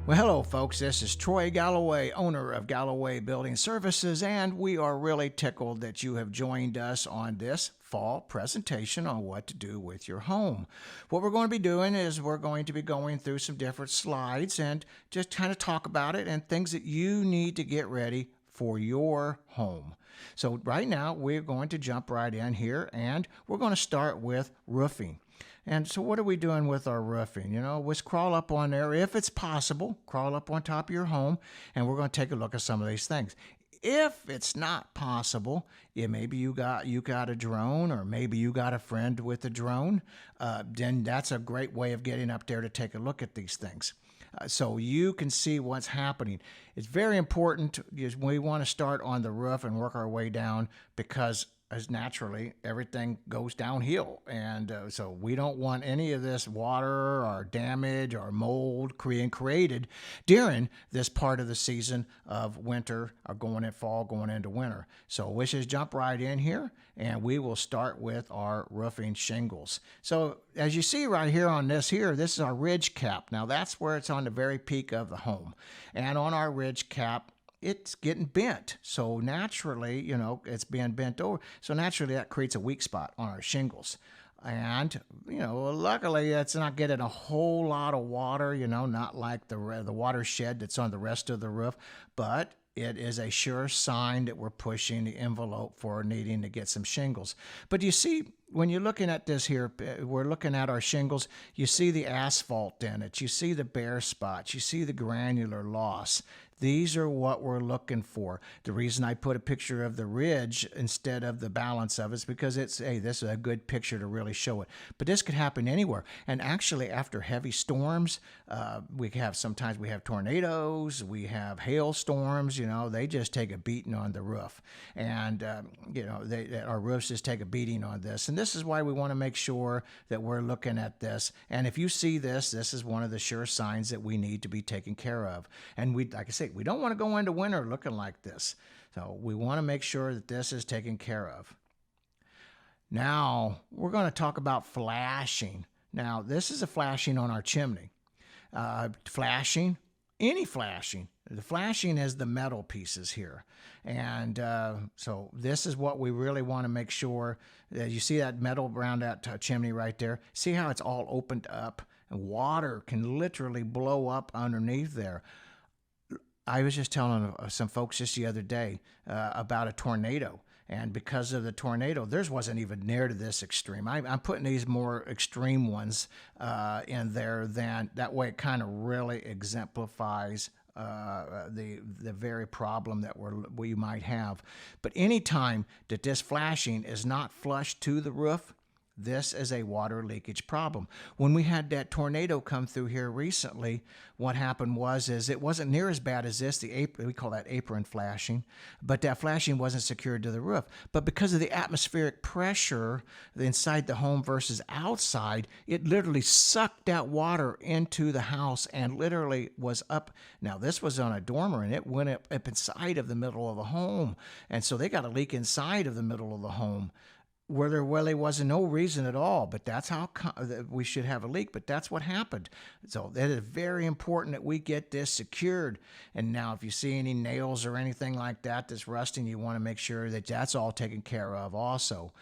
Well, hello, folks. This is Troy Galloway, owner of Galloway Building Services, and we are really tickled that you have joined us on this fall presentation on what to do with your home. What we're going to be doing is we're going to be going through some different slides and just kind of talk about it and things that you need to get ready for your home. So right now, we're going to jump right in here, and we're going to start with roofing. And so what are we doing with our roofing? Let's crawl up on there, if it's possible, crawl up on top of your home, and we're going to take a look at some of these things. If it's not possible, maybe you got a drone, or maybe you got a friend with a drone, then that's a great way of getting up there to take a look at these things. So you can see what's happening. It's very important. We want to start on the roof and work our way down, because as naturally everything goes downhill, and so we don't want any of this water or damage or mold created during this part of the season of winter, or going in fall, going into winter. So let's just jump right in here, and we will start with our roofing shingles. So as you see right here on this is our ridge cap. Now that's where it's on the very peak of the home, and on our ridge cap, it's getting bent. So naturally, it's being bent over. So naturally, that creates a weak spot on our shingles. And, luckily, it's not getting a whole lot of water, not like the watershed that's on the rest of the roof. But it is a sure sign that we're pushing the envelope for needing to get some shingles. But you see, when you're looking at this here, we're looking at our shingles, you see the asphalt in it, you see the bare spots, you see the granular loss. These are what we're looking for. The reason I put a picture of the ridge instead of the balance of it is because this is a good picture to really show it. But this could happen anywhere. And actually, after heavy storms, sometimes we have tornadoes, we have hailstorms. They just take a beating on the roof, and our roofs just take a beating on this. And this is why we want to make sure that we're looking at this. And if you see this is one of the sure signs that we need to be taken care of. And like I say, we don't want to go into winter looking like this. So we want to make sure that this is taken care of. Now, we're going to talk about flashing. Now, this is a flashing on our chimney. Flashing, any flashing. The flashing is the metal pieces here. And so this is what we really want to make sure that you see that metal around that chimney right there. See how it's all opened up, and water can literally blow up underneath there. I was just telling some folks just the other day about a tornado. And because of the tornado, theirs wasn't even near to this extreme. I'm putting these more extreme ones in there. That way it kind of really exemplifies the very problem that we might have. But anytime that this flashing is not flush to the roof, this is a water leakage problem. When we had that tornado come through here recently, what happened is it wasn't near as bad as this. We call that apron flashing, but that flashing wasn't secured to the roof. But because of the atmospheric pressure inside the home versus outside, it literally sucked that water into the house and literally was up. Now, this was on a dormer, and it went up inside of the middle of the home. And so they got a leak inside of the middle of the home, where there really wasn't no reason at all, but that's how we should have a leak, but that's what happened. So that is very important that we get this secured. And now if you see any nails or anything like that that's rusting, you want to make sure that that's all taken care of also.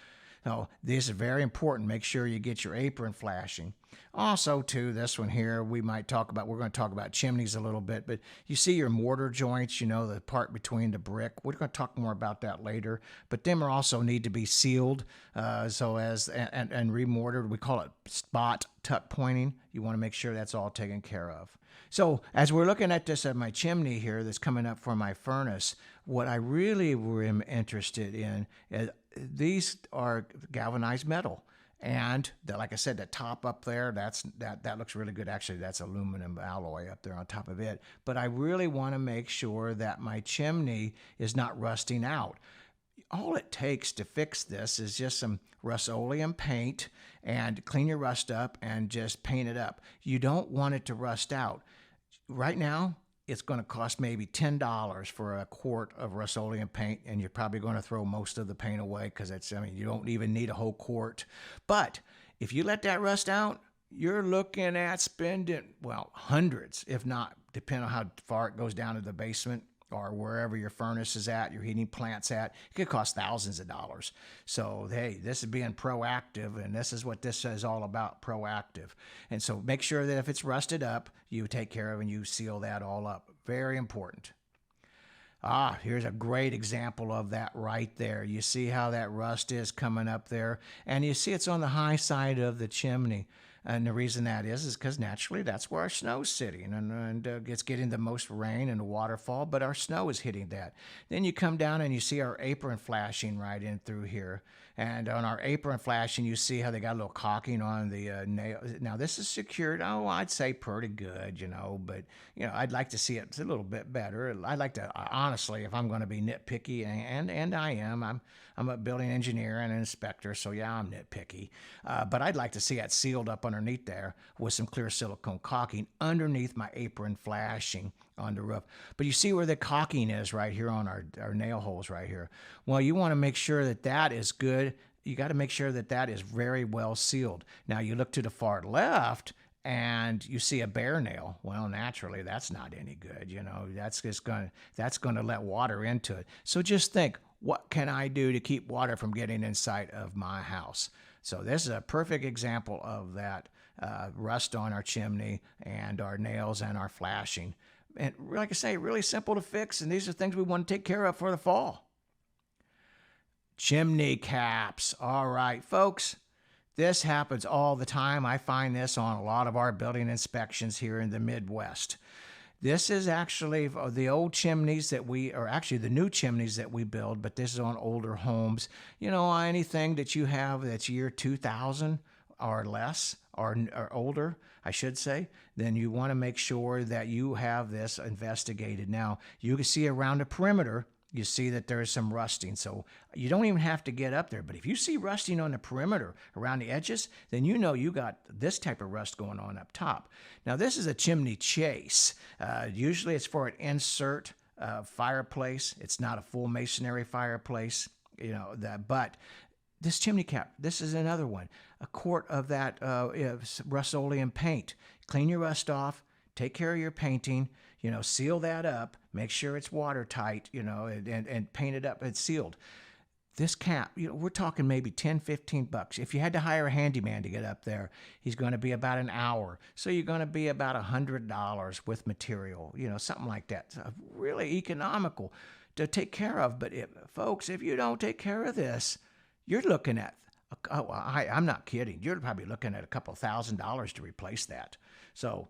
So this is very important. Make sure you get your apron flashing. Also, too, this one here, we're going to talk about chimneys a little bit, but you see your mortar joints, the part between the brick. We're going to talk more about that later, but them also need to be sealed and remortared. We call it spot tuck pointing. You want to make sure that's all taken care of. So as we're looking at this at my chimney here that's coming up for my furnace, what I really am interested in is these are galvanized metal. And like I said, the top up there, that looks really good. Actually, that's aluminum alloy up there on top of it. But I really want to make sure that my chimney is not rusting out. All it takes to fix this is just some Rust-Oleum paint and clean your rust up and just paint it up. You don't want it to rust out. Right now, it's going to cost maybe $10 for a quart of Rust-Oleum paint, and you're probably going to throw most of the paint away because you don't even need a whole quart. But if you let that rust out, you're looking at spending, hundreds, if not depending on how far it goes down to the basement or wherever your furnace is at, your heating plant's at, it could cost thousands of dollars. So, hey, this is being proactive, and this is what this is all about, proactive. And so make sure that if it's rusted up, you take care of and you seal that all up. Very important. Here's a great example of that right there. You see how that rust is coming up there, and you see it's on the high side of the chimney. And the reason that is because naturally that's where our snow's sitting, and it's getting the most rain and the waterfall, but our snow is hitting that. Then you come down and you see our apron flashing right in through here. And on our apron flashing, you see how they got a little caulking on the nail. Now, this is secured, I'd say pretty good, but, I'd like to see it a little bit better. I'd like to, honestly, if I'm going to be nitpicky, and I am, I'm a building engineer and an inspector, so yeah, I'm nitpicky. But I'd like to see it sealed up underneath there with some clear silicone caulking underneath my apron flashing on the roof. But you see where the caulking is right here on our nail holes right here. Well, you want to make sure that that is good. You got to make sure that that is very well sealed. Now, you look to the far left and you see a bare nail. Well, naturally, that's not any good. That's going to let water into it. So just think, what can I do to keep water from getting inside of my house? So this is a perfect example of that rust on our chimney and our nails and our flashing. And like I say, really simple to fix, and these are things we want to take care of for the fall. Chimney caps. All right, folks, this happens all the time. I find this on a lot of our building inspections here in the Midwest. This is actually the old chimneys actually the new chimneys that we build, but this is on older homes. Anything that you have that's year 2000 or less, or older, I should say, then you want to make sure that you have this investigated. Now, you can see around the perimeter, you see that there is some rusting. So you don't even have to get up there. But if you see rusting on the perimeter around the edges, then you know you got this type of rust going on up top. Now, this is a chimney chase. Usually it's for an insert fireplace. It's not a full masonry fireplace, but this chimney cap, this is another one. A quart of that Rust-Oleum paint. Clean your rust off. Take care of your painting. Seal that up. Make sure it's watertight, and paint it up. It's sealed. This cap, we're talking maybe $10, $15. If you had to hire a handyman to get up there, he's going to be about an hour. So you're going to be about $100 with material, something like that. So really economical to take care of. But folks, if you don't take care of this, you're looking at, I'm not kidding, you're probably looking at a couple $1,000s to replace that. So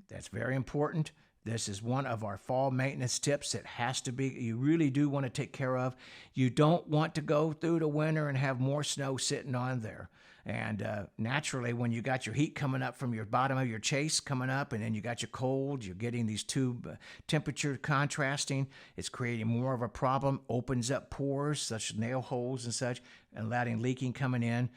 that's very important. This is one of our fall maintenance tips. It has to be, you really do want to take care of. You don't want to go through the winter and have more snow sitting on there. And naturally, when you got your heat coming up from your bottom of your chase coming up, and then you got your cold, you're getting these two temperature contrasting, it's creating more of a problem, opens up pores, such as nail holes and such, and letting leaking coming in.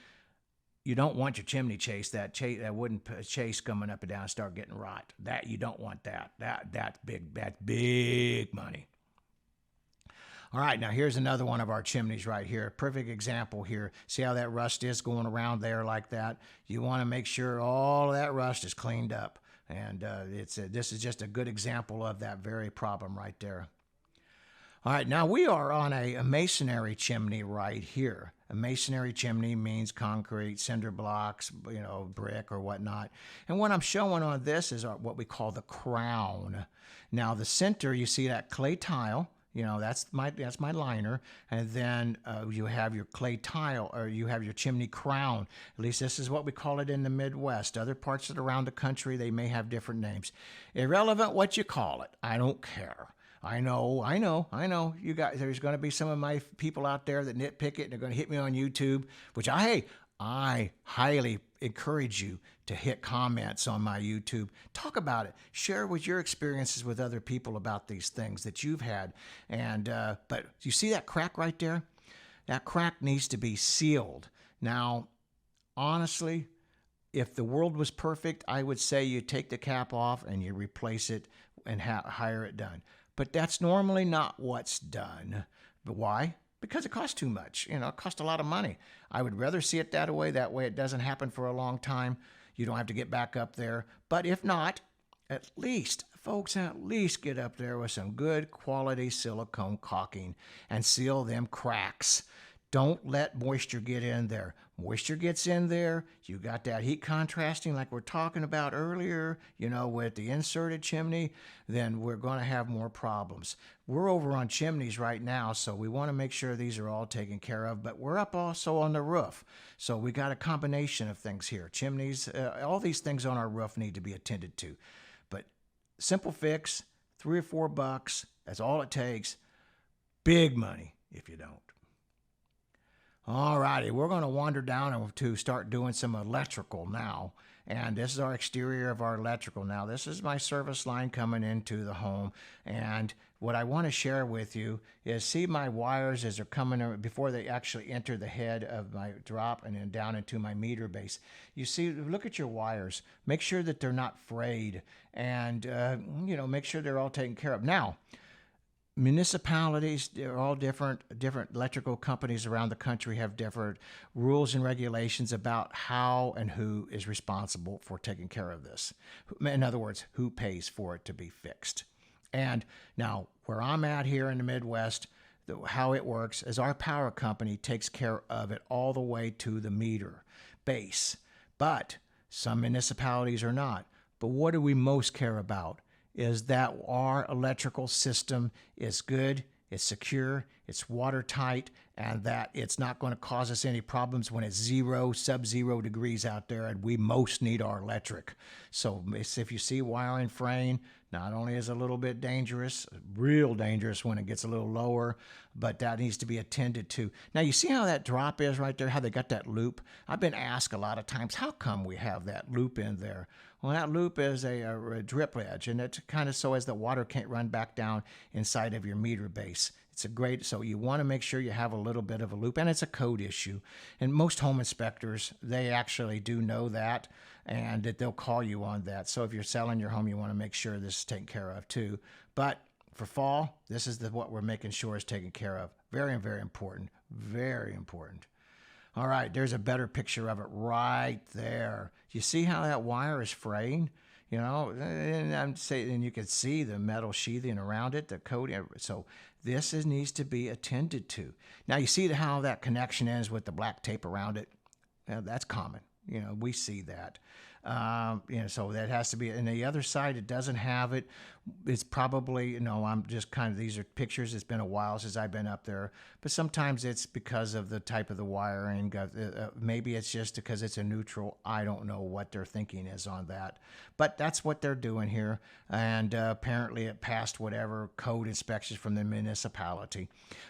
You don't want your chimney chase, that wooden chase coming up and down, start getting rot. That you don't want that. That's big money. All right, now here's another one of our chimneys right here. Perfect example here. See how that rust is going around there like that? You want to make sure all of that rust is cleaned up. And this is just a good example of that very problem right there. All right, now we are on a masonry chimney right here. A masonry chimney means concrete, cinder blocks, brick or whatnot. And what I'm showing on this is what we call the crown. Now the center, you see that clay tile. That's my liner, and then you have your clay tile, or you have your chimney crown. At least this is what we call it in the Midwest. Other parts of around the country, they may have different names. Irrelevant what you call it. I don't care. I know. You guys, there's going to be some of my people out there that nitpick it, and they're going to hit me on YouTube, which I highly encourage you to hit comments on my YouTube. Talk about it. Share with your experiences with other people about these things that you've had. And but you see that crack right there? That crack needs to be sealed. Now, honestly, if the world was perfect, I would say you take the cap off and you replace it and hire it done. But that's normally not what's done. But why? Because it costs too much. It costs a lot of money. I would rather see it that way. That way it doesn't happen for a long time. You don't have to get back up there. But if not, at least folks, at least get up there with some good quality silicone caulking and seal them cracks. Don't let moisture get in there. Moisture gets in there, you got that heat contrasting like we're talking about earlier, with the inserted chimney, then we're going to have more problems. We're over on chimneys right now, so we want to make sure these are all taken care of, but we're up also on the roof. So we got a combination of things here. Chimneys, all these things on our roof need to be attended to. But simple fix, $3 or $4, that's all it takes. Big money if you don't. All righty, we're going to wander down to start doing some electrical now. And this is our exterior of our electrical. Now, this is my service line coming into the home. And what I want to share with you is see my wires as they're coming before they actually enter the head of my drop and then down into my meter base. You see, look at your wires. Make sure that they're not frayed and, make sure they're all taken care of. Now, municipalities, they're all different electrical companies around the country have different rules and regulations about how and who is responsible for taking care of this. In other words, who pays for it to be fixed. And now where I'm at here in the Midwest, how it works is our power company takes care of it all the way to the meter base. But some municipalities are not. But what do we most care about? Is that our electrical system is good, it's secure, it's watertight, and that it's not going to cause us any problems when it's sub-zero degrees out there, and we most need our electric. So if you see wiring fraying, not only is it a little bit dangerous, real dangerous when it gets a little lower, but that needs to be attended to. Now, you see how that drop is right there, how they got that loop? I've been asked a lot of times, how come we have that loop in there? Well, that loop is a drip edge, and it's kind of so as the water can't run back down inside of your meter base. So you want to make sure you have a little bit of a loop, and it's a code issue. And most home inspectors, they actually do know that, and that they'll call you on that. So if you're selling your home, you want to make sure this is taken care of too. But for fall, this is what we're making sure is taken care of. Very, very important. Very important. All right, there's a better picture of it right there. You see how that wire is fraying? And you can see the metal sheathing around it, the coating. So this needs to be attended to. Now, you see how that connection is with the black tape around it? That's common. We see that. So that has to be, and the other side, it doesn't have it. It's probably, I'm just these are pictures. It's been a while since I've been up there, but sometimes it's because of the type of the wiring. Maybe it's just because it's a neutral. I don't know what their thinking is on that, but that's what they're doing here. And apparently it passed whatever code inspections from the municipality,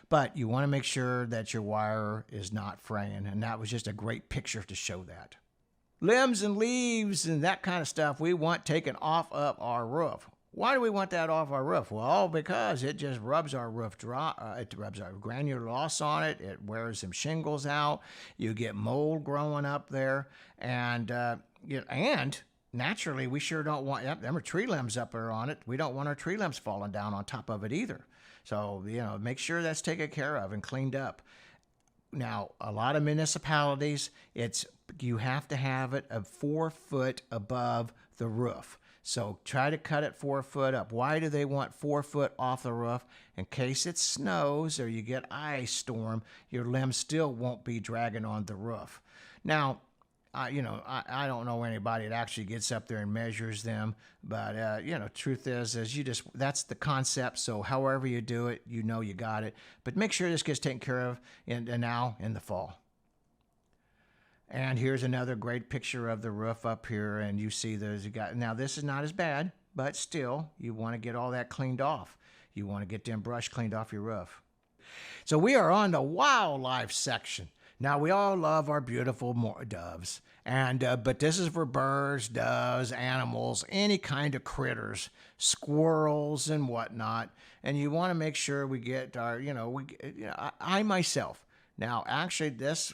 but you want to make sure that your wire is not fraying. And that was just a great picture to show that. Limbs and leaves and that kind of stuff we want taken off of our roof. Why do we want that off our roof? Well, because it just rubs our roof dry. It rubs our granular loss on it. It wears some shingles out. You get mold growing up there. And naturally, we sure don't want, them are tree limbs up there on it. We don't want our tree limbs falling down on top of it either. So, make sure that's taken care of and cleaned up. Now, a lot of municipalities, you have to have it 4 foot above the roof. So try to cut it 4 foot up. Why do they want 4 foot off the roof? In case it snows or you get ice storm, your limbs still won't be dragging on the roof. Now, I don't know anybody that actually gets up there and measures them, but truth is that's the concept. So however you do it, you got it. But make sure this gets taken care of now in the fall. And here's another great picture of the roof up here, and you see now this is not as bad, but still you want to get all that cleaned off. You want to get them brush cleaned off your roof. So we are on the wildlife section. Now, we all love our beautiful doves, but this is for birds, doves, animals, any kind of critters, squirrels and whatnot. And you want to make sure we get our, I myself. Now, actually, this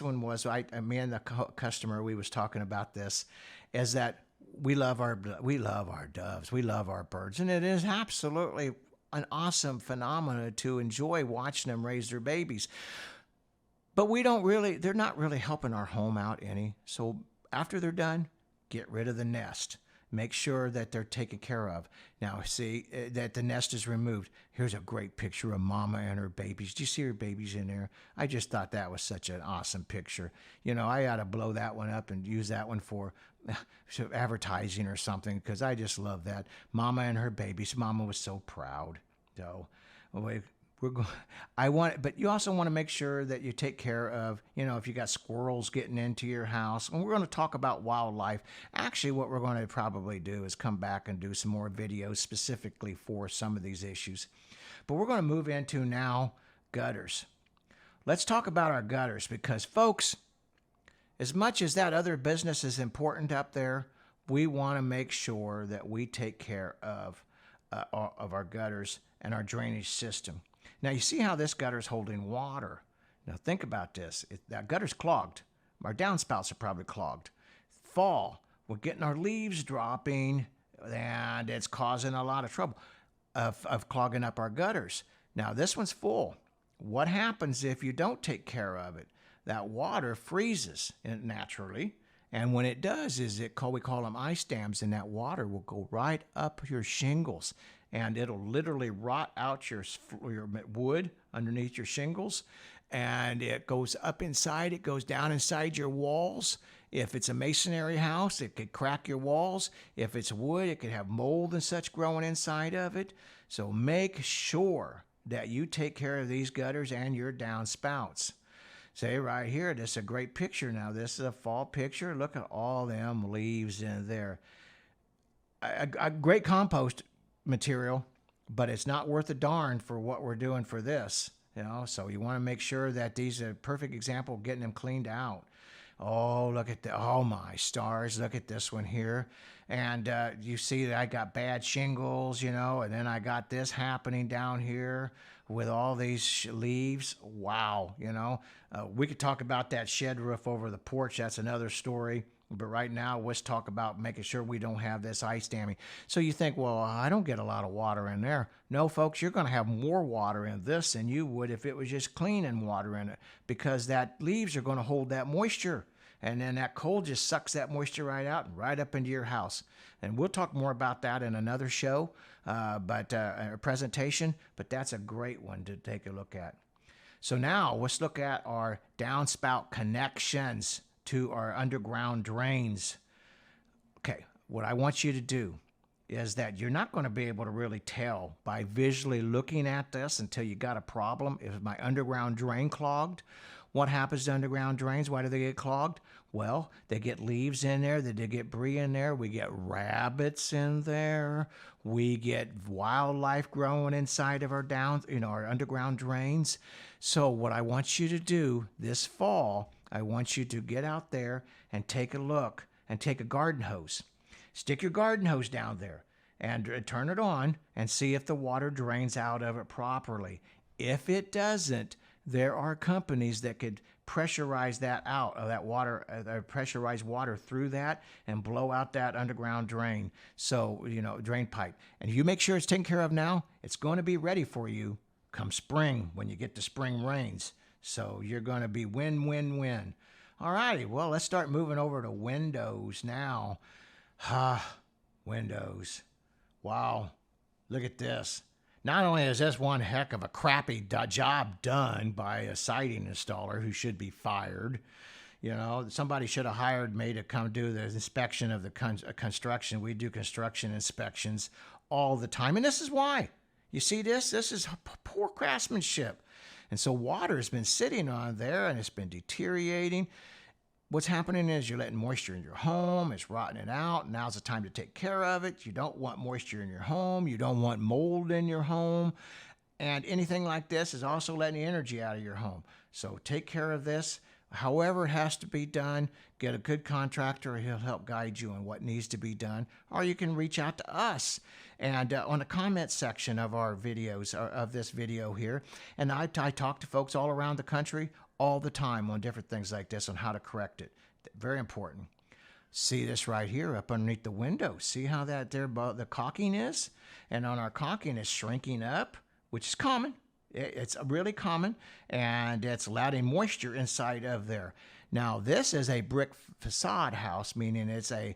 one was, me and the customer, we was talking about this, is that we love our doves, we love our birds, and it is absolutely an awesome phenomenon to enjoy watching them raise their babies. But they're not really helping our home out any. So after they're done, get rid of the nest. make sure that they're taken care of. Now, see that the nest is removed. Here's a great picture of Mama and her babies. Do you see her babies in there? I just thought that was such an awesome picture. You know, I ought to blow that one up and use that one for advertising or something, because I just love that. Mama and her babies. Mama was so proud. So, but you also want to make sure that you take care of, you know, if you got squirrels getting into your house. And we're going to talk about wildlife. Actually, what we're going to probably do is come back and do some more videos specifically for some of these issues. But we're going to move into now gutters. Let's talk about our gutters, because folks, as much as that other business is important up there, we want to make sure that we take care of our gutters and our drainage system. Now, you see how this gutter is holding water. Now, think about this. That gutter's clogged. Our downspouts are probably clogged. Fall, we're getting our leaves dropping, and it's causing a lot of trouble of clogging up our gutters. Now, this one's full. What happens if you don't take care of it? That water freezes naturally, and when it does, we call them ice dams, and that water will go right up your shingles, and it'll literally rot out your wood underneath your shingles, and it goes up inside. It goes down inside your walls. If it's a masonry house, it could crack your walls. If it's wood, it could have mold and such growing inside of it. So make sure that you take care of these gutters and your downspouts. Say right here, this is a great picture now. This is a fall picture. Look at all them leaves in there. A great compost material, but it's not worth a darn for what we're doing for this. You know, so you want to make sure that these are a perfect example of getting them cleaned out. Oh, look at oh my stars, look at this one here. And you see that I got bad shingles, you know, and then I got this happening down here with all these leaves. Wow, you know. We could talk about that shed roof over the porch. That's another story. But right now, let's talk about making sure we don't have this ice damming. So you think, well, I don't get a lot of water in there. No, folks, you're going to have more water in this than you would if it was just clean and water in it, because that leaves are going to hold that moisture. And then that cold just sucks that moisture right out and right up into your house. And we'll talk more about that in another show, a presentation. But that's a great one to take a look at. So now let's look at our downspout connections to our underground drains. Okay, what I want you to do is that you're not going to be able to really tell by visually looking at this until you got a problem. Is my underground drain clogged? What happens to underground drains? Why do they get clogged? Well, they get leaves in there, they get debris in there, we get rabbits in there, we get wildlife growing inside of our our underground drains. So what I want you to do this fall, I want you to get out there and take a look and take a garden hose. Stick your garden hose down there and turn it on and see if the water drains out of it properly. If it doesn't, there are companies that could pressurize that out of that water, pressurize water through that and blow out that underground drain. So, drain pipe. And you make sure it's taken care of now, it's going to be ready for you come spring when you get the spring rains. So you're going to be win, win, win. All righty, well, let's start moving over to windows now. Windows. Wow, look at this. Not only is this one heck of a crappy job done by a siding installer who should be fired, somebody should have hired me to come do the inspection of the construction. We do construction inspections all the time, and this is why. You see this? This is poor craftsmanship. And so water has been sitting on there, and it's been deteriorating. What's happening is you're letting moisture in your home. It's rotting it out. Now's the time to take care of it. You don't want moisture in your home. You don't want mold in your home. And anything like this is also letting energy out of your home. So take care of this. However it has to be done, get a good contractor. He'll help guide you on what needs to be done. Or you can reach out to us and on the comment section of our videos, of this video here. And I talk to folks all around the country all the time on different things like this, on how to correct it. Very important. See this right here up underneath the window. See how that there, the caulking is? And on our caulking is shrinking up, which is common. It's really common, and it's letting moisture inside of there. Now, this is a brick facade house, meaning it's a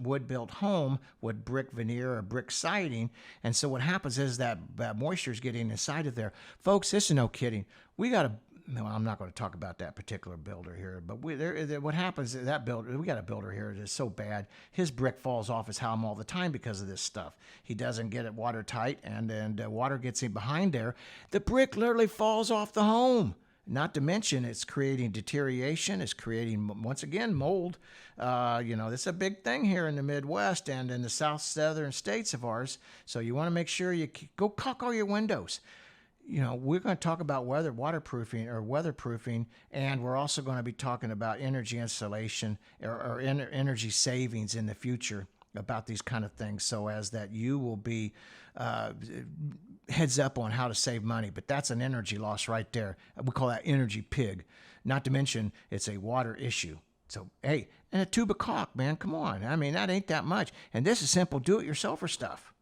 wood-built home with brick veneer or brick siding. And so what happens is that moisture is getting inside of there. Folks, this is no kidding. We got to No, I'm not going to talk about that particular builder here, but what happens is that builder, we got a builder here that's so bad, his brick falls off his house all the time because of this stuff. He doesn't get it watertight, and then water gets in behind there. The brick literally falls off the home. Not to mention, it's creating deterioration. It's creating, once again, mold. It's a big thing here in the Midwest and in the southern states of ours. So you want to make sure you go caulk all your windows. We're going to talk about weatherproofing, and we're also going to be talking about energy insulation or energy savings in the future about these kind of things, so as that you will be heads up on how to save money. But that's an energy loss right there. We call that energy pig. Not to mention, it's a water issue. So, hey, and a tube of caulk, man, come on. I mean, that ain't that much. And this is simple do-it-yourselfer stuff.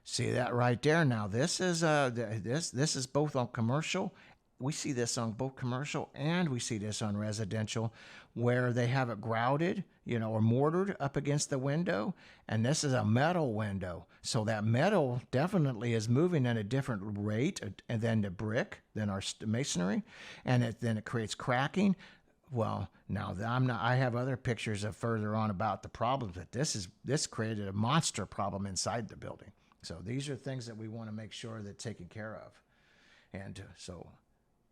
See that right there? Now this is this is both on commercial. We see this on both commercial and we see this on residential, where they have it grouted, or mortared up against the window. And this is a metal window, so that metal definitely is moving at a different rate than the brick, than our masonry, and then it creates cracking. Well, now I have other pictures of further on about the problems, but this created a monster problem inside the building. So these are things that we want to make sure that taken care of. And so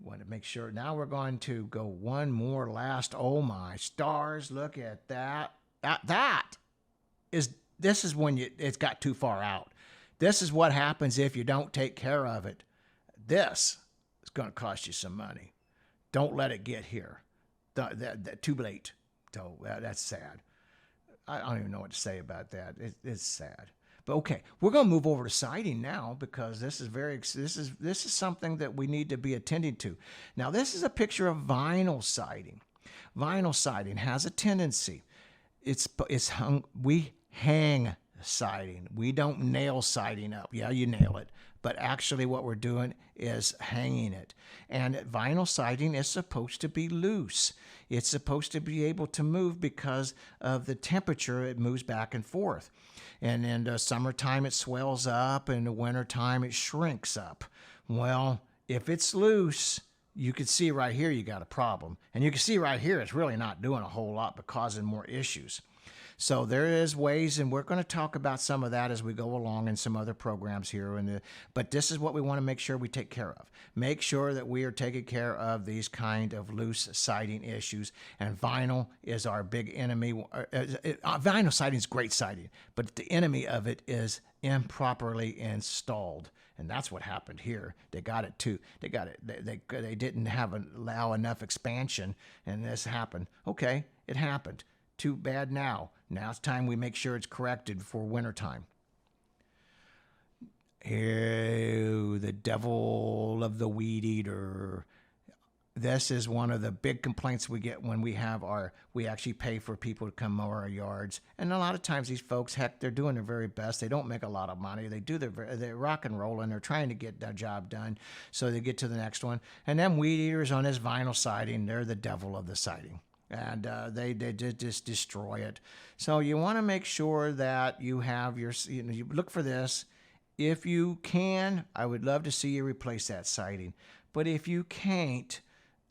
want to make sure. Now we're going to go one more last. Oh my stars, look at that. This is when it's got too far out. This is what happens if you don't take care of it. This is going to cost you some money. Don't let it get here. Too late. So that's sad. I don't even know what to say about that. It's sad. But okay, we're going to move over to siding now, because this is something that we need to be attending to. Now, this is a picture of vinyl siding. Vinyl siding has a tendency. We hang siding. We don't nail siding up. Yeah, you nail it. But actually what we're doing is hanging it. And vinyl siding is supposed to be loose. It's supposed to be able to move because of the temperature. It moves back and forth. And in the summertime, it swells up. And in the wintertime, it shrinks up. Well, if it's loose, you can see right here you got a problem. And you can see right here it's really not doing a whole lot but causing more issues. So there is ways, and we're going to talk about some of that as we go along in some other programs here. But this is what we want to make sure we take care of. Make sure that we are taking care of these kind of loose siding issues. And vinyl is our big enemy. Vinyl siding is great siding, but the enemy of it is improperly installed. And that's what happened here. They got it too. They didn't allow enough expansion, and this happened. Okay, it happened. Too bad now. Now it's time we make sure it's corrected before wintertime. Ew, the devil of the weed eater. This is one of the big complaints we get when we actually pay for people to come mow our yards. And a lot of times these folks, heck, they're doing their very best. They don't make a lot of money. They're rock and rolling. They're trying to get their job done so they get to the next one. And them weed eaters on this vinyl siding, they're the devil of the siding. And they did just destroy it. So you want to make sure that you have you look for this. If you can, I would love to see you replace that siding. But if you can't,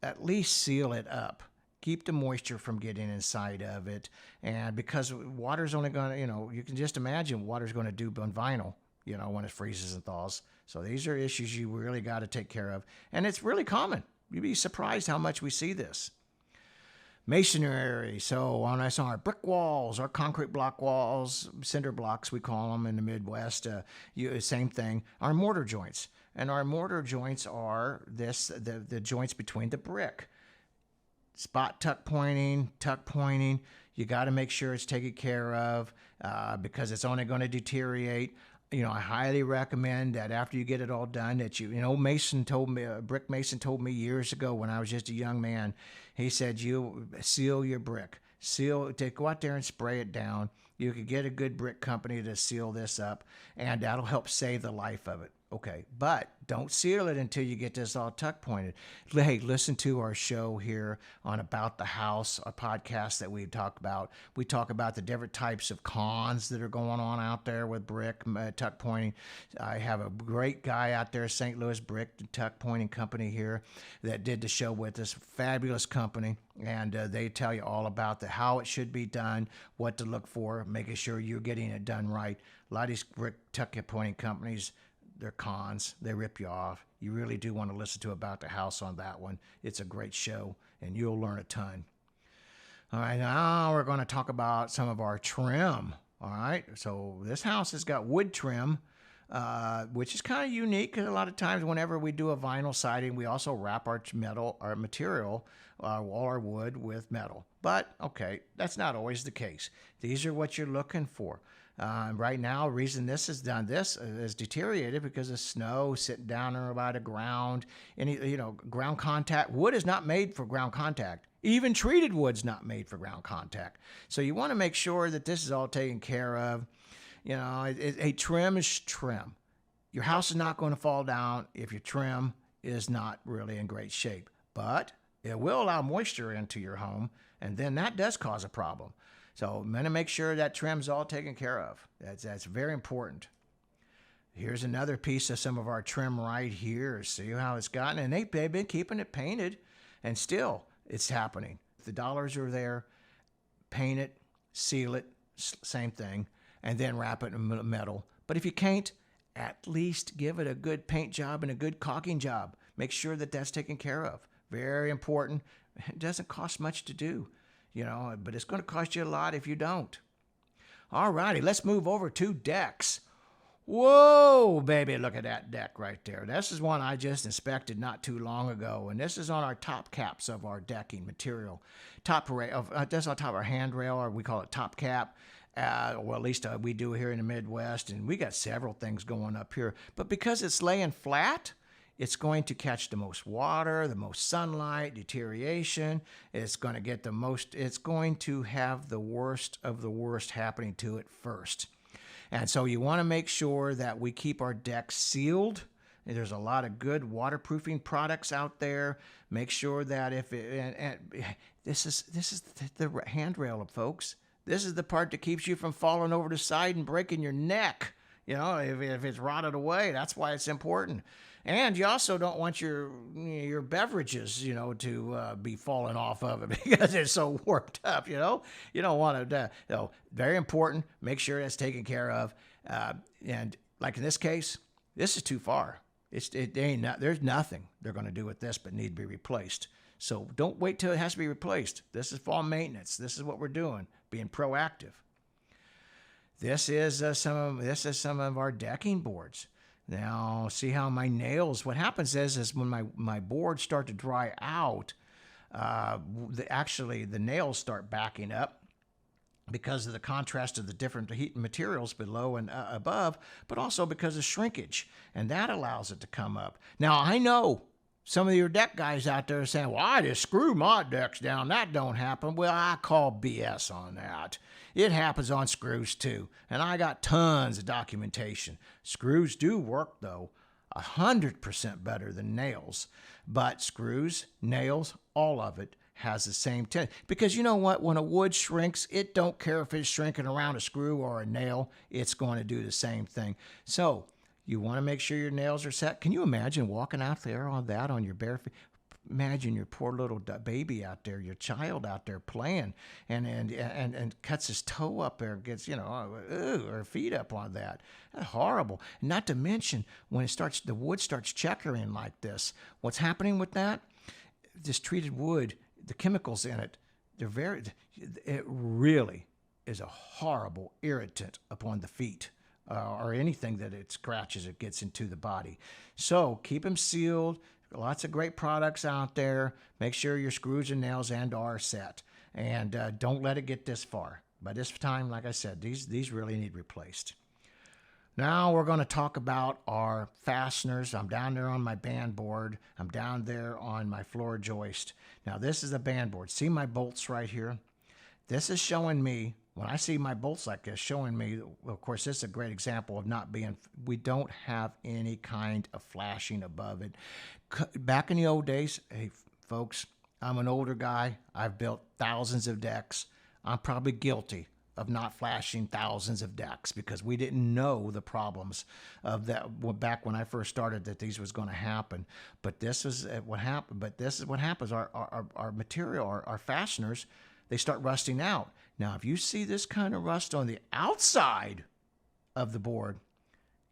at least seal it up. Keep the moisture from getting inside of it. And because water's only going to, you can just imagine what water's going to do on vinyl, when it freezes and thaws. So these are issues you really got to take care of. And it's really common. You'd be surprised how much we see this. Masonry. So on our brick walls, our concrete block walls, cinder blocks we call them in the Midwest, same thing. Our mortar joints. And our mortar joints are the joints between the brick. Spot tuck pointing. You got to make sure it's taken care of because it's only going to deteriorate. I highly recommend that after you get it all done, that a brick mason told me years ago when I was just a young man, he said, you seal your brick. Go out there and spray it down. You could get a good brick company to seal this up, and that'll help save the life of it. Okay, but don't seal it until you get this all tuck pointed. Hey, listen to our show here on About the House, a podcast that we talk about. We talk about the different types of cons that are going on out there with brick tuck pointing. I have a great guy out there, St. Louis Brick Tuck Pointing Company here, that did the show with us. Fabulous company, and they tell you all about how it should be done, what to look for, making sure you're getting it done right. A lot of these brick tuck pointing companies, they're cons. They rip you off. You really do want to listen to About the House on that one. It's a great show, and you'll learn a ton. All right, now we're going to talk about some of our trim. All right, so this house has got wood trim, which is kind of unique. Because a lot of times whenever we do a vinyl siding, we also wrap our material, all our wood with metal. But, okay, that's not always the case. These are what you're looking for. Right now, the reason this is done, this is deteriorated because of snow sitting down or by the ground. Ground contact. Wood is not made for ground contact. Even treated wood's not made for ground contact. So you want to make sure that this is all taken care of. A trim is trim. Your house is not going to fall down if your trim is not really in great shape. But it will allow moisture into your home, and then that does cause a problem. So I'm going to make sure that trim's all taken care of. That's very important. Here's another piece of some of our trim right here. See how it's gotten? And they've been keeping it painted, and still it's happening. The dollars are there. Paint it, seal it, same thing, and then wrap it in metal. But if you can't, at least give it a good paint job and a good caulking job. Make sure that that's taken care of. Very important. It doesn't cost much to do. But it's going to cost you a lot if you don't. All righty, let's move over to decks. Whoa, baby, look at that deck right there. This is one I just inspected not too long ago, and this is on our top caps of our decking material. That's on top of our handrail, or we call it top cap. Well, at least we do here in the Midwest, and we got several things going up here. But because it's laying flat, it's going to catch the most water, the most sunlight, deterioration. It's going to have the worst of the worst happening to it first. And so you want to make sure that we keep our decks sealed. There's a lot of good waterproofing products out there. Make sure that this is the handrail, folks. This is the part that keeps you from falling over the side and breaking your neck. If it's rotted away, that's why it's important. And you also don't want your beverages, to be falling off of it because it's so warped up, You don't want to, very important. Make sure that's taken care of. And like in this case, this is too far. There's nothing they're going to do with this but need to be replaced. So don't wait till it has to be replaced. This is fall maintenance. This is what we're doing, being proactive. This is some of our decking boards. Now, see how my nails, what happens is when my boards start to dry out, the nails start backing up because of the contrast of the different heat materials below and above, but also because of shrinkage, and that allows it to come up. Now, I know some of your deck guys out there are saying, well, I just screw my decks down. That don't happen. Well, I call BS on that. It happens on screws too, and I got tons of documentation. Screws do work, though, 100% better than nails. But screws, nails, all of it has the same tendency. Because you know what? When a wood shrinks, it don't care if it's shrinking around a screw or a nail. It's going to do the same thing. So you want to make sure your nails are set. Can you imagine walking out there on your bare feet? Imagine your poor little baby out there, your child out there playing, and cuts his toe up there, gets or feet up on that. That's horrible. Not to mention when the wood starts checkering like this. What's happening with that? This treated wood, the chemicals in it, it really is a horrible irritant upon the feet. Or anything that it scratches, it gets into the body. So keep them sealed. Lots of great products out there. Make sure your screws and nails are set. And don't let it get this far. By this time, like I said, these really need replaced. Now we're going to talk about our fasteners. I'm down there on my band board. I'm down there on my floor joist. Now this is a band board. See my bolts right here? This is showing me When I see my bolts like this showing me, well, of course, this is a great example of not being, we don't have any kind of flashing above it. Back in the old days, hey, folks, I'm an older guy. I've built thousands of decks. I'm probably guilty of not flashing thousands of decks because we didn't know the problems of that back when I first started that these was going to happen. But this is what happened. But this is what happens. Our material, our fasteners, they start rusting out. Now, if you see this kind of rust on the outside of the board,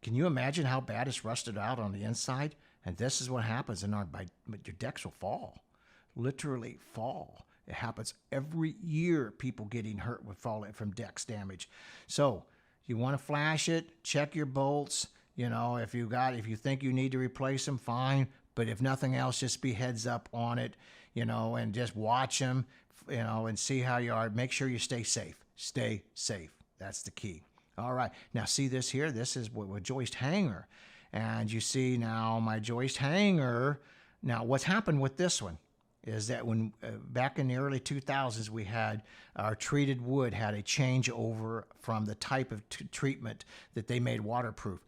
can you imagine how bad it's rusted out on the inside? And this is what happens, and your decks will fall, literally fall. It happens every year, people getting hurt with falling from decks damage. So you want to flash it, check your bolts. You know, if you think you need to replace them, fine. But if nothing else, just be heads up on it, you know, and just watch them, you know, and see how you are. Make sure you stay safe. Stay safe. That's the key. All right. Now, see this here? This is a joist hanger. And you see now my joist hanger. Now, what's happened with this one is that when back in the early 2000s, we had our treated wood had a changeover from the type of treatment that they made waterproof.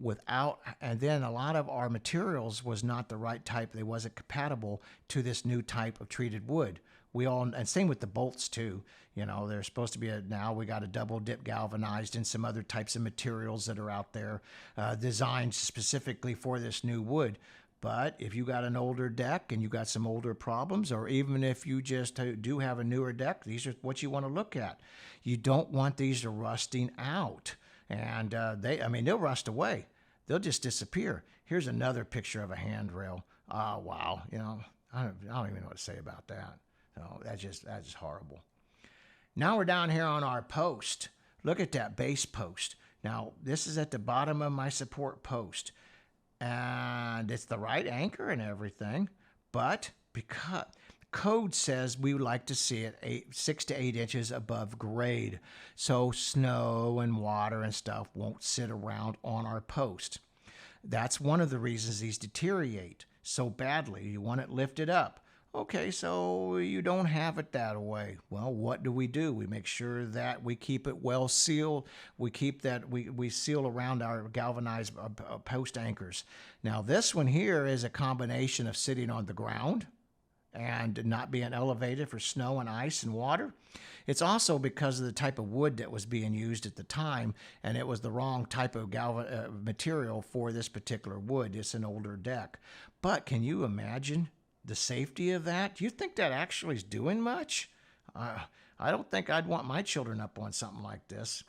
And then a lot of our materials was not the right type. They wasn't compatible to this new type of treated wood. And same with the bolts too. You know, they're supposed to be now we got a double dip galvanized and some other types of materials that are out there designed specifically for this new wood. But if you got an older deck and you got some older problems, or even if you just do have a newer deck, these are what you want to look at. You don't want these to rusting out. And they'll rust away. They'll just disappear. Here's another picture of a handrail. Oh, wow. You know, I don't even know what to say about that. No, that's just horrible. Now we're down here on our post. Look at that base post. Now, this is at the bottom of my support post. And it's the right anchor and everything. But because code says we would like to see it 6 to 8 inches above grade, so snow and water and stuff won't sit around on our post. That's one of the reasons these deteriorate so badly. You want it lifted up. Okay, so you don't have it that way. Well, what do? We make sure that we keep it well sealed. We keep that, we seal around our galvanized post anchors. Now, this one here is a combination of sitting on the ground and not being elevated for snow and ice and water. It's also because of the type of wood that was being used at the time, and it was the wrong type of material for this particular wood. It's an older deck. But can you imagine the safety of that? Do you think that actually is doing much? I don't think I'd want my children up on something like this.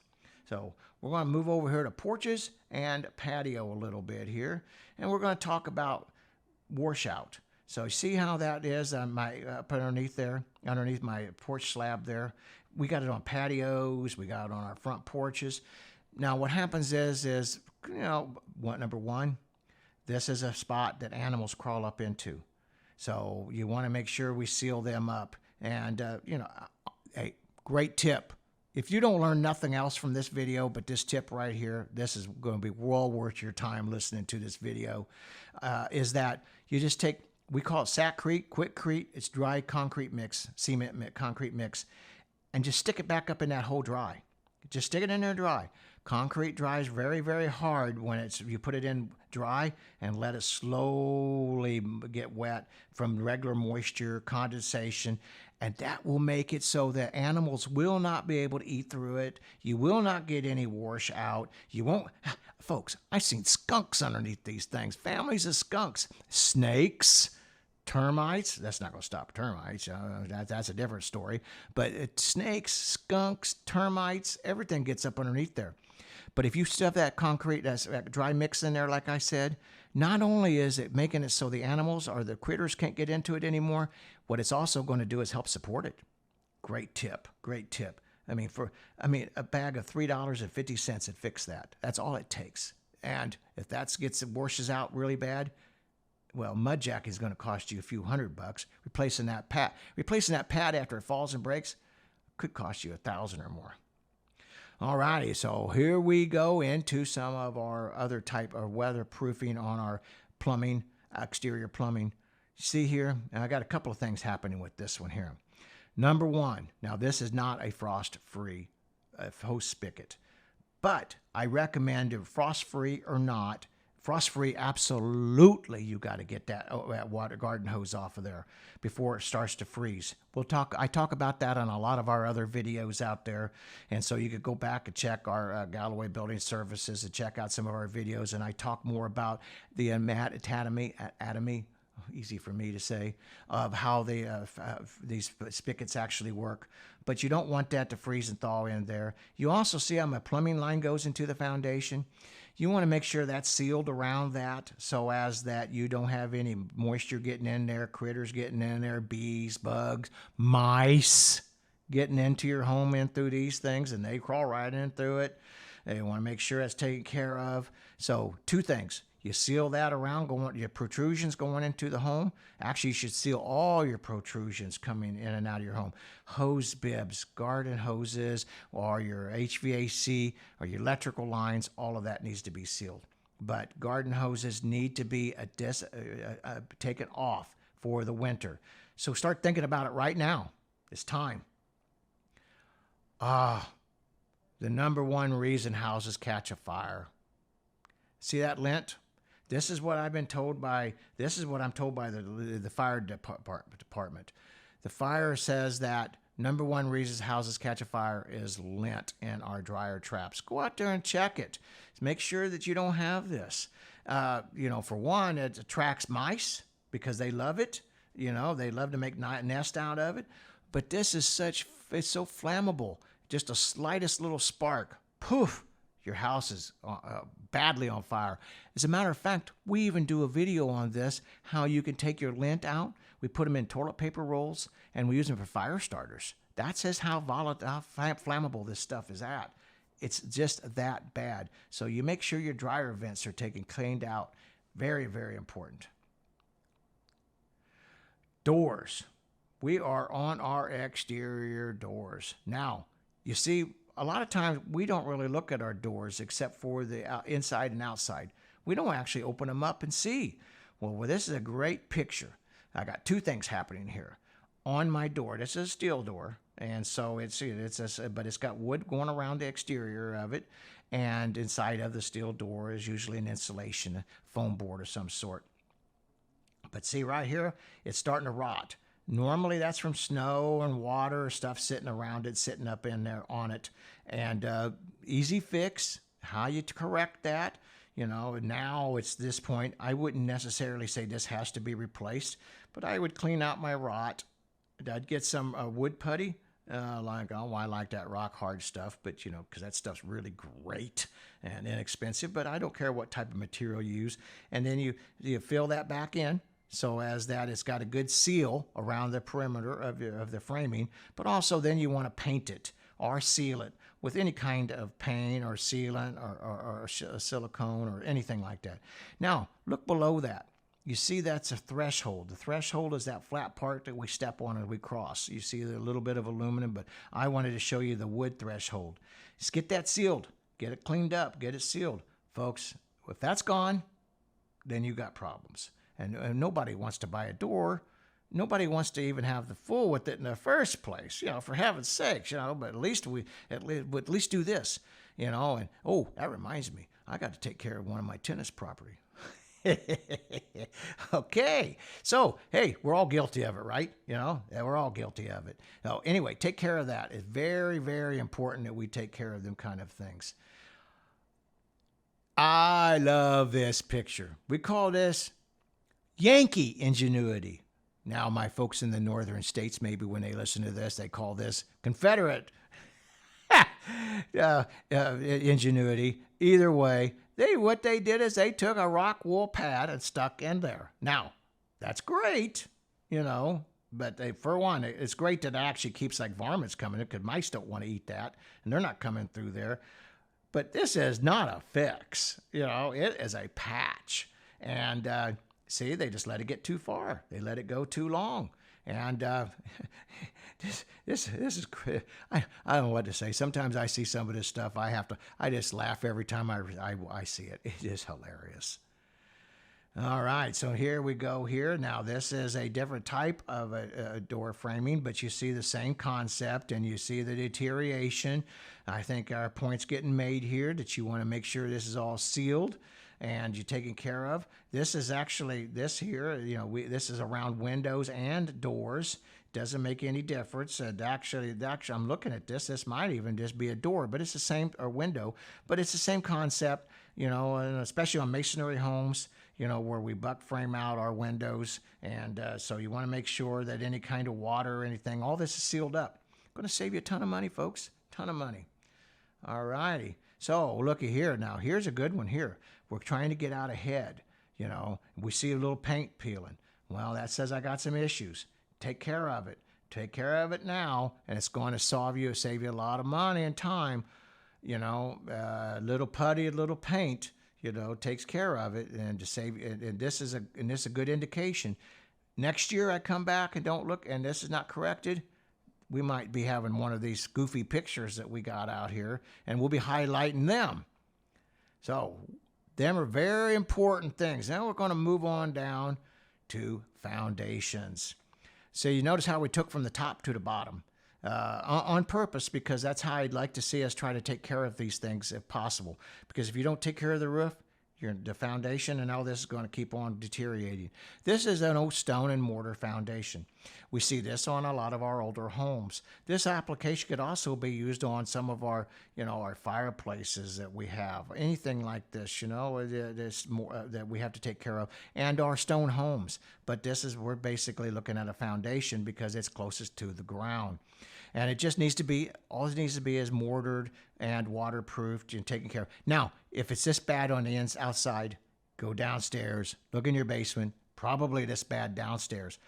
So we're going to move over here to porches and patio a little bit here, and we're going to talk about washout. So you see how that is on up underneath there, underneath my porch slab there. We got it on patios. We got it on our front porches. Now what happens is you know, number one, this is a spot that animals crawl up into. So you want to make sure we seal them up. And, you know, a great tip. If you don't learn nothing else from this video but this tip right here, this is going to be well worth your time listening to this video, is that you just take, we call it Sackcrete, Quickcrete. It's dry concrete mix, cement concrete mix, and just stick it back up in that hole dry. Just stick it in there dry. Concrete dries very, very hard when you put it in dry and let it slowly get wet from regular moisture, condensation, and that will make it so that animals will not be able to eat through it. You will not get any wash out. You won't, folks, I've seen skunks underneath these things, families of skunks, snakes, termites. That's not going to stop termites. That's a different story. But snakes, skunks, termites, everything gets up underneath there. But if you stuff that concrete, that dry mix in there, like I said, not only is it making it so the animals or the critters can't get into it anymore, what it's also going to do is help support it. Great tip. Great tip. I mean, a bag of $3.50 would fix that. That's all it takes. And if that washes out really bad, well, mud jack is going to cost you a few $100. Replacing that pad after it falls and breaks could cost you $1,000 or more. Alrighty, so here we go into some of our other type of weatherproofing on our plumbing, exterior plumbing. See here, and I got a couple of things happening with this one here. Number one, now this is not a frost-free hose spigot. But I recommend it frost-free or not. Frost-free, absolutely, you got to get that water garden hose off of there before it starts to freeze. I talk about that on a lot of our other videos out there, and so you could go back and check our Galloway Building Services and check out some of our videos, and I talk more about the anatomy, easy for me to say, of how these spigots actually work. But you don't want that to freeze and thaw in there. You also see how my plumbing line goes into the foundation. You want to make sure that's sealed around that so as that you don't have any moisture getting in there, critters getting in there, bees, bugs, mice getting into your home in through these things, and they crawl right in through it. You want to make sure that's taken care of. So 2 things. You seal that around, your protrusions going into the home. Actually, you should seal all your protrusions coming in and out of your home. Hose bibs, garden hoses, or your HVAC, or your electrical lines, all of that needs to be sealed. But garden hoses need to be taken off for the winter. So start thinking about it right now. It's time. The number one reason houses catch a fire. See that lint? This is what I'm told by the fire department. The fire says that number one reason houses catch a fire is lint in our dryer traps. Go out there and check it. Make sure that you don't have this. For one, it attracts mice because they love it. They love to make nest out of it. But this is it's so flammable. Just the slightest little spark, poof, your house is badly on fire. As a matter of fact, we even do a video on this, how you can take your lint out. We put them in toilet paper rolls, and we use them for fire starters. That says how flammable this stuff is at. It's just that bad. So you make sure your dryer vents are cleaned out. Very, very important. Doors. We are on our exterior doors. Now, you see, a lot of times we don't really look at our doors except for the inside and outside. We don't actually open them up and see. Well, this is a great picture. I got 2 things happening here. On my door, this is a steel door, and so but it's got wood going around the exterior of it, and inside of the steel door is usually an insulation, a foam board of some sort. But see right here, it's starting to rot. Normally that's from snow and water or stuff sitting around it, sitting up in there on it. And easy fix, how you correct that. Now it's this point. I wouldn't necessarily say this has to be replaced, but I would clean out my rot. I'd get some wood putty. I like that rock hard stuff, but because that stuff's really great and inexpensive, but I don't care what type of material you use. And then you fill that back in. So as that, it's got a good seal around the perimeter of the framing, but also then you want to paint it or seal it with any kind of paint or sealant or silicone or anything like that. Now, look below that. You see that's a threshold. The threshold is that flat part that we step on as we cross. You see a little bit of aluminum, but I wanted to show you the wood threshold. Just get that sealed. Get it cleaned up. Get it sealed. Folks, if that's gone, then you got problems. And nobody wants to buy a door. Nobody wants to even have the fool with it in the first place, for heaven's sakes, but at least do this, and that reminds me, I got to take care of one of my tennis property. Okay, so hey, we're all guilty of it, right? We're all guilty of it. So anyway, take care of that. It's very, very important that we take care of them kind of things. I love this picture. We call this Yankee ingenuity. Now, my folks in the northern states, maybe when they listen to this, they call this Confederate ingenuity. Either way, what they did is they took a rock wool pad and stuck in there. Now, that's great, but for one, it's great that it actually keeps varmints coming in because mice don't want to eat that, and they're not coming through there. But this is not a fix. It is a patch. And see, they just let it get too far. They let it go too long. And this is, I don't know what to say. Sometimes I see some of this stuff. I just laugh every time I see it. It is hilarious. All right, so here we go here. Now, this is a different type of a door framing, but you see the same concept and you see the deterioration. I think our point's getting made here that you want to make sure this is all sealed and you're taken care of. This is actually, this here, this is around windows and doors. Doesn't make any difference. Actually, I'm looking at this. This might even just be a door, but it's the same, or window, but it's the same concept, and especially on masonry homes, where we buck frame out our windows. And so you want to make sure that any kind of water or anything, all this is sealed up. Going to save you a ton of money, folks. Ton of money. All righty. So looky here. Now, here's a good one here. We're trying to get out ahead. We see a little paint peeling. Well, that says I got some issues. Take care of it. Take care of it now, and it's going to save you a lot of money and time. Little putty, a little paint, takes care of it, and to save. And this is a good indication. Next year, I come back and don't look, and this is not corrected. We might be having one of these goofy pictures that we got out here, and we'll be highlighting them. So, them are very important things. Now we're going to move on down to foundations. So you notice how we took from the top to the bottom on purpose, because that's how I'd like to see us try to take care of these things if possible. Because if you don't take care of the roof, the foundation and all this is going to keep on deteriorating. This is an old stone and mortar foundation. We see this on a lot of our older homes. This application could also be used on some of our, our fireplaces that we have. Anything like this, this more that we have to take care of, and our stone homes. But we're basically looking at a foundation because it's closest to the ground. And it just needs to be, all it needs to be is mortared and waterproofed and taken care of. Now, if it's this bad on the outside, go downstairs, look in your basement, probably this bad downstairs.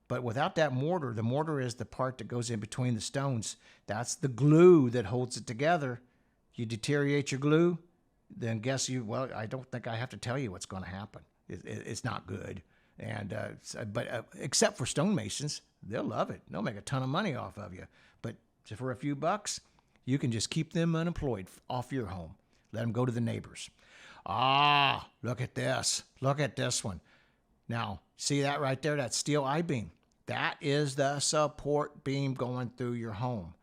But without that mortar, the mortar is the part that goes in between the stones. That's the glue that holds it together. You deteriorate your glue, then I don't think I have to tell you what's going to happen. It's not good. And but except for stonemasons, they'll love it. They'll make a ton of money off of you. But for a few bucks, you can just keep them unemployed off your home. Let them go to the neighbors. Look at this. Look at this one. Now, see that right there? That steel I-beam. That is the support beam going through your home.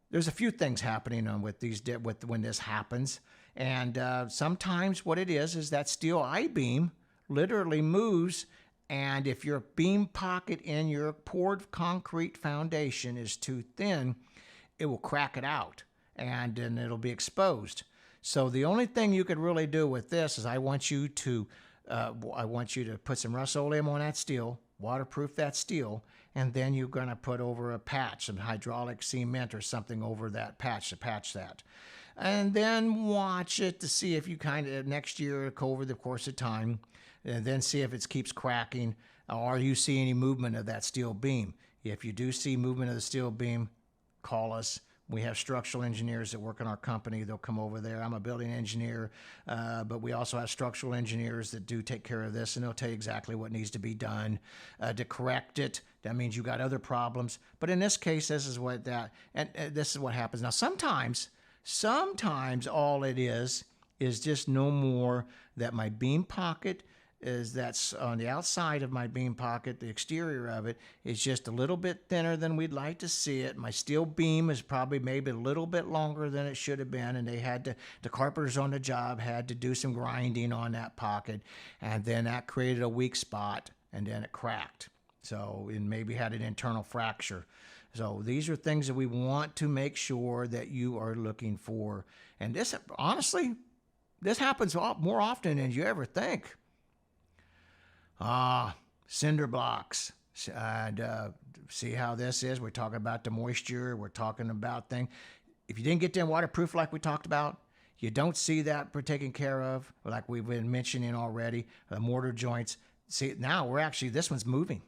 There's a few things happening when this happens. And sometimes what it is that steel I-beam literally moves. And if your beam pocket in your poured concrete foundation is too thin, it will crack it out and then it'll be exposed. So the only thing you could really do with this is I want you to put some Rust-Oleum on that steel, waterproof that steel, and then you're going to put over a patch, some hydraulic cement or something over that patch to patch that. And then watch it to see if you next year, over the course of time, and then see if it keeps cracking or you see any movement of that steel beam. If you do see movement of the steel beam, call us. We have structural engineers that work in our company. They'll come over there. I'm a building engineer, but we also have structural engineers that do take care of this, and they'll tell you exactly what needs to be done to correct it. That means you got other problems. But in this case, this is what happens. Now, sometimes all it is just no more that my beam pocket that's on the outside of my beam pocket. The exterior of it is just a little bit thinner than we'd like to see it. My steel beam is probably maybe a little bit longer than it should have been, and the carpenters on the job had to do some grinding on that pocket, and then that created a weak spot, and then it cracked. So it maybe had an internal fracture. So these are things that we want to make sure that you are looking for. And this, honestly, this happens more often than you ever think. Cinder blocks. And see how this is? We're talking about the moisture. We're talking about things. If you didn't get them waterproof like we talked about, you don't see that taken care of, like we've been mentioning already, the mortar joints. See, now this one's moving.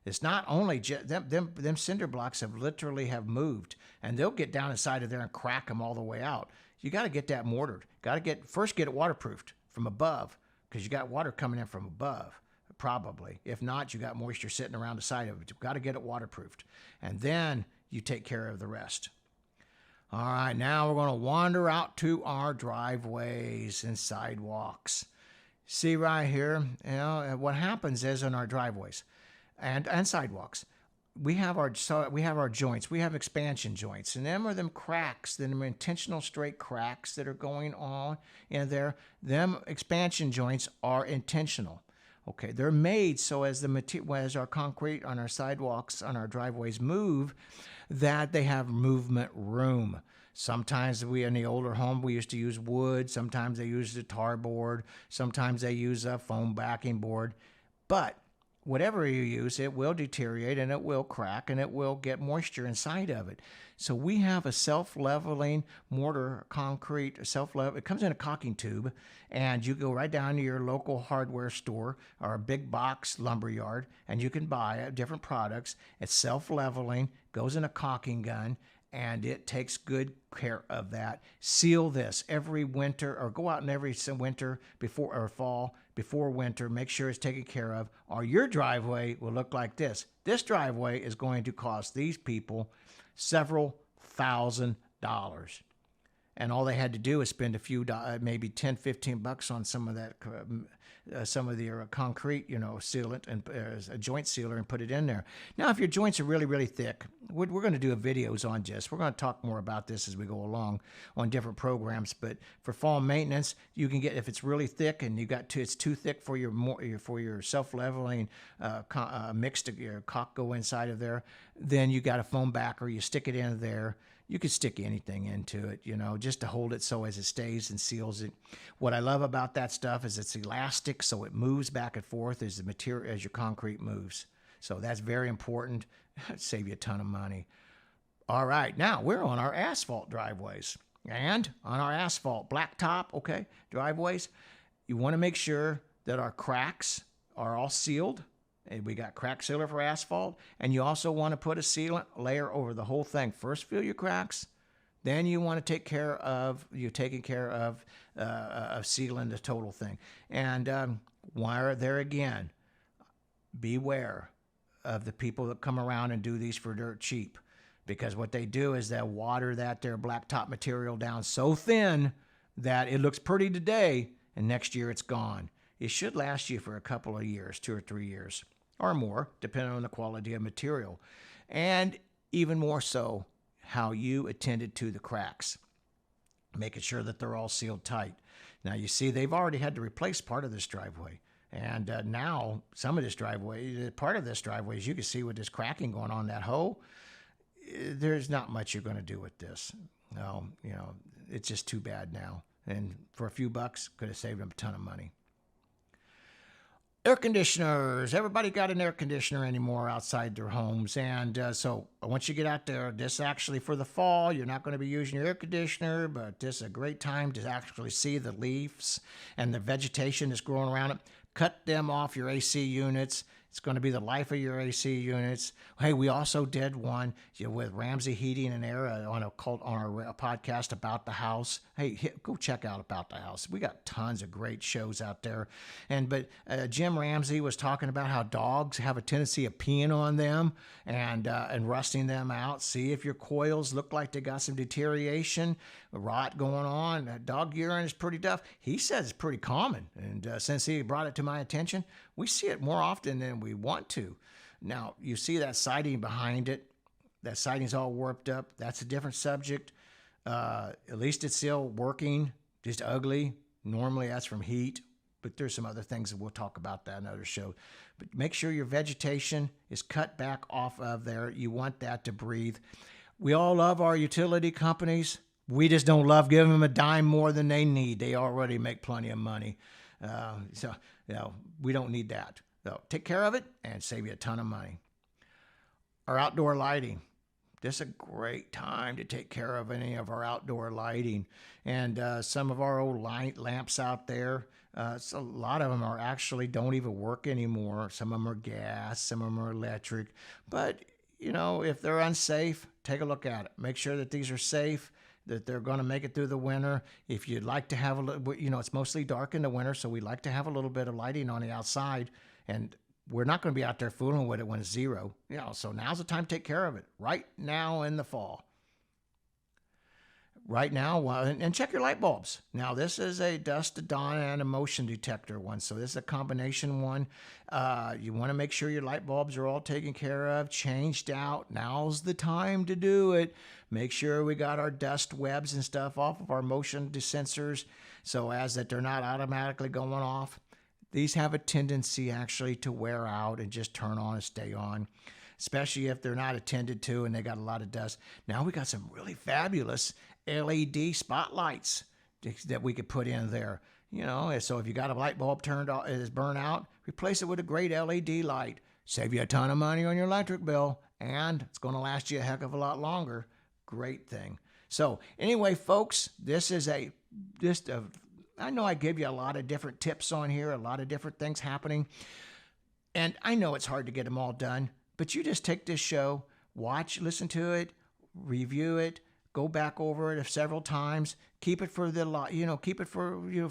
It's not only them cinder blocks literally have moved, and they'll get down inside of there and crack them all the way out. You got to get that mortared. First get it waterproofed from above, because you got water coming in from above. Probably. If not, you got moisture sitting around the side of it. You've got to get it waterproofed. And then you take care of the rest. All right, now we're going to wander out to our driveways and sidewalks. See right here, what happens is in our driveways and sidewalks, we have our joints. We have expansion joints, and them cracks, them intentional straight cracks that are going on in there. Them expansion joints are intentional. Okay, they're made so as our concrete on our sidewalks, on our driveways move, that they have movement room. Sometimes in the older home, we used to use wood. Sometimes they used a tar board. Sometimes they use a foam backing board. But whatever you use, it will deteriorate and it will crack and it will get moisture inside of it. So we have a self-leveling mortar concrete, it comes in a caulking tube, and you go right down to your local hardware store or a big box lumber yard, and you can buy different products. It's self-leveling, goes in a caulking gun, and it takes good care of that. Seal this every winter, or go out in every winter before or fall before winter. Make sure it's taken care of, or your driveway will look like this. This driveway is going to cost these people several $1,000s. And all they had to do is spend a few, maybe 10, 15 bucks on some of that, some of the concrete, sealant and a joint sealer, and put it in there. Now, if your joints are really, really thick, we're going to do videos on this. We're going to talk more about this as we go along on different programs. But for fall maintenance, you can get, if it's really thick and it's too thick for your self-leveling mix to your caulk go inside of there, then you got a foam backer. You stick it in there. You could stick anything into it, just to hold it so as it stays and seals it. What I love about that stuff is it's elastic, so it moves back and forth as your concrete moves. So that's very important. It'd save you a ton of money. All right, now we're on our asphalt driveways. And on our asphalt blacktop, driveways, you want to make sure that our cracks are all sealed. And we got crack sealer for asphalt, and you also want to put a sealant layer over the whole thing. First, fill your cracks, then you want to take care of sealing the total thing. And while there again, beware of the people that come around and do these for dirt cheap, because what they do is they'll water that their blacktop material down so thin that it looks pretty today, and next year it's gone. It should last you for a couple of years, 2 or 3 years or more, depending on the quality of material. And even more so, how you attended to the cracks, making sure that they're all sealed tight. Now, you see, they've already had to replace part of this driveway. And now, some of this driveway, part of this driveway, as you can see with this cracking going on that hole, there's not much you're going to do with this. No, it's just too bad now. And for a few bucks, could have saved them a ton of money. Air conditioners. Everybody got an air conditioner anymore outside their homes. And so once you get out there, this actually for the fall, you're not going to be using your air conditioner, but this is a great time to actually see the leaves and the vegetation that's growing around it. Cut them off your AC units. It's going to be the life of your AC units. Hey, we also did one with Ramsey Heating and Air on our podcast About the House. Hey, go check out About the House. We got tons of great shows out there. But Jim Ramsey was talking about how dogs have a tendency of peeing on them and rusting them out. See if your coils look like they got some deterioration, rot going on. Dog urine is pretty tough. He says it's pretty common. And since he brought it to my attention, we see it more often than we want to. Now, you see that siding behind it. That siding's all warped up. That's a different subject. At least it's still working, just ugly. Normally that's from heat, but there's some other things that we'll talk about that in another show. But make sure your vegetation is cut back off of there. You want that to breathe. We all love our utility companies. We just don't love giving them a dime more than they need. They already make plenty of money. So we don't need that. So take care of it and save you a ton of money. Our outdoor lighting. This is a great time to take care of any of our outdoor lighting. And some of our old light lamps out there, so a lot of them are actually don't even work anymore. Some of them are gas, some of them are electric. But, if they're unsafe, take a look at it. Make sure that these are safe, that they're going to make it through the winter. If you'd like to have a little, it's mostly dark in the winter, so we like to have a little bit of lighting on the outside. And we're not going to be out there fooling with it when it's zero. So now's the time to take care of it, right now in the fall. right now, and check your light bulbs. Now, this is a dust, dawn, and a motion detector one, so this is a combination one. You want to make sure your light bulbs are all taken care of, changed out. Now's the time to do it. Make sure we got our dust webs and stuff off of our motion sensors so as that they're not automatically going off. These have a tendency actually to wear out and just turn on and stay on, especially if they're not attended to and they got a lot of dust. Now we got some really fabulous LED spotlights that we could put in there. You know, so if you got a light bulb turned off, it is burnt out, replace it with a great LED light. Save you a ton of money on your electric bill, and it's going to last you a heck of a lot longer. Great thing. So anyway, folks, this is I know I give you a lot of different tips on here, a lot of different things happening, and I know it's hard to get them all done, but you just take this show, watch, listen to it, review it, go back over it several times, keep it for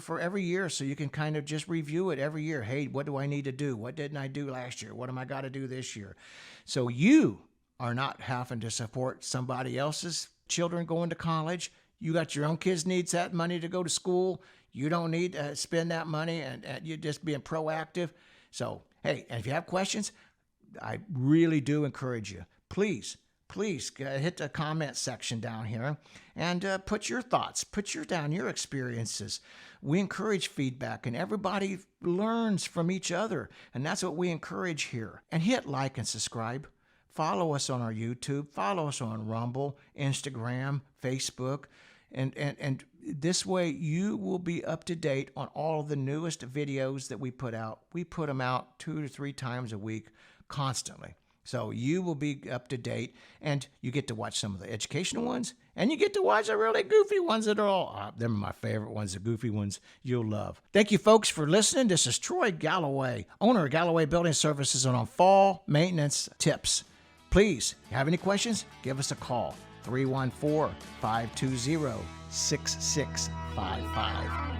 for every year, so you can kind of just review it every year. Hey, what do I need to do? What didn't I do last year? What am I got to do this year? So you are not having to support somebody else's children going to college. You got your own kids needs that money to go to school. You don't need to spend that money, and you're just being proactive. So, hey, and if you have questions, I really do encourage you. Please hit the comment section down here and put your thoughts, put your experiences. We encourage feedback, and everybody learns from each other, and that's what we encourage here. And hit like and subscribe. Follow us on our YouTube. Follow us on Rumble, Instagram, Facebook. And this way you will be up to date on all of the newest videos that we put out. We put them out 2 to 3 times a week constantly. So you will be up to date, and you get to watch some of the educational ones, and you get to watch the really goofy ones that are all, they're my favorite ones, the goofy ones you'll love. Thank you, folks, for listening. This is Troy Galloway, owner of Galloway Building Services, on fall maintenance tips. Please, if you have any questions, give us a call. 314-520-6655.